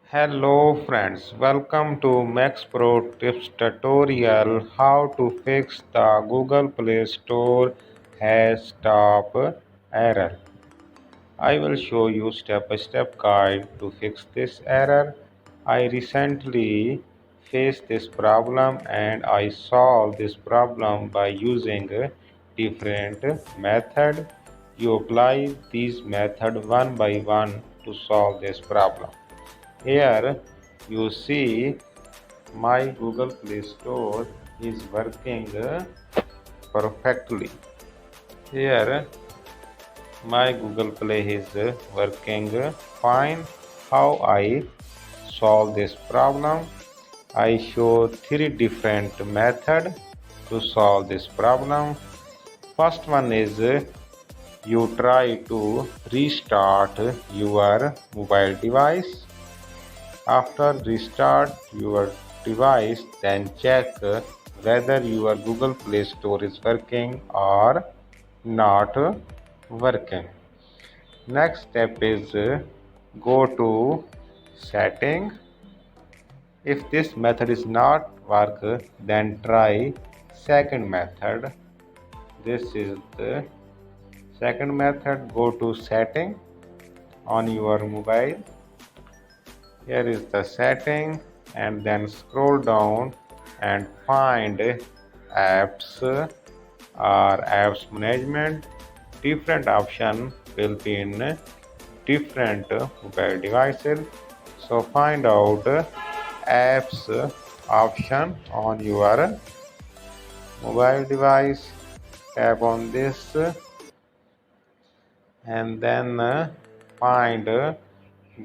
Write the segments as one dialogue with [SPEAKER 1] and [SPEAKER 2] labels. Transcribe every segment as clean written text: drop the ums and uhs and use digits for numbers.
[SPEAKER 1] Hello friends, welcome to Max Pro Tips tutorial how to fix the Google Play Store has stop error. I will show you step-by-step guide to fix this error. I recently faced this problem and I solved this problem by using a different method. You apply these methods one by one to solve this problem. Here you see my Google Play Store is working perfectly. Here my Google Play is working fine. How I solve this problem? I show three different methods to solve this problem. First one is you try to restart your mobile device. After restart your device, then check whether your Google Play Store is working or not working. Next step is go to setting. If this method is not work, then try second method. This is the second method. Go to setting on your mobile. Here is the setting and then scroll down and find apps or apps management. Different option will be in different mobile devices. So find out apps option on your mobile device. Tap on this and then find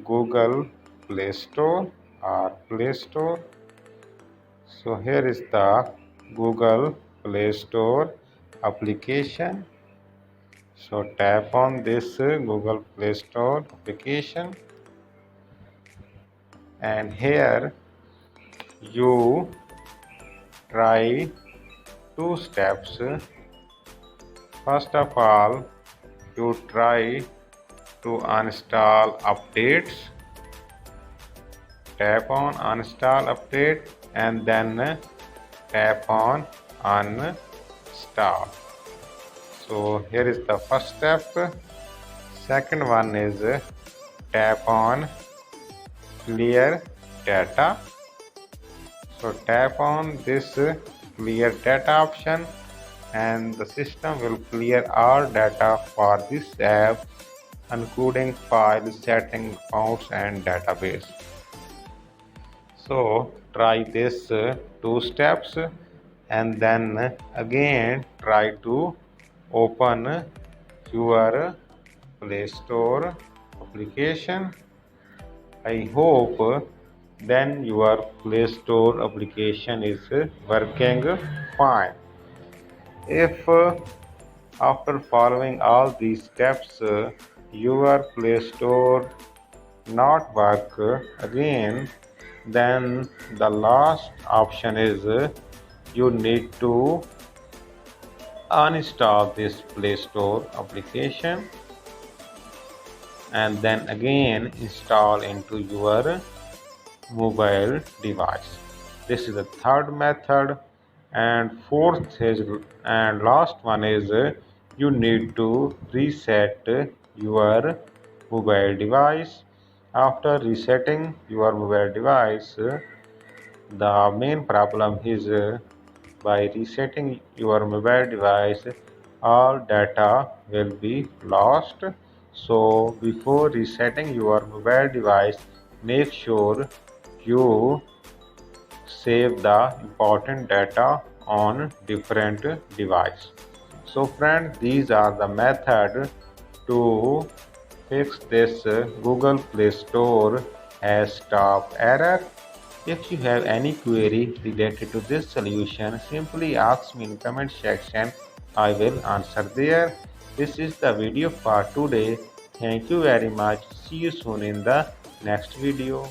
[SPEAKER 1] Google Play Store or Play Store. So here is the Google Play Store application. So tap on this Google Play Store application and here you try two steps. First of all, you try to uninstall updates. Tap on uninstall update and then tap on uninstall. So here is the first step. Second one is tap on clear data. So tap on this clear data option and the system will clear all data for this app including files, settings, accounts and database. So try this two steps and then again try to open your Play Store application. I hope then your Play Store application is working fine. If after following all these steps your Play Store not work again, then the last option is you need to uninstall this Play Store application and then again install into your mobile device. This is the third method, and fourth is and last one is you need to reset your mobile device. After resetting your mobile device, the main problem is by resetting your mobile device, all data will be lost. So before resetting your mobile device, make sure you save the important data on different device. So friends, these are the method to fix this Google Play Store has stop error. If you have any query related to this solution, simply ask me in comment section. I will answer there. This is the video for today. Thank you very much. See you soon in the next video.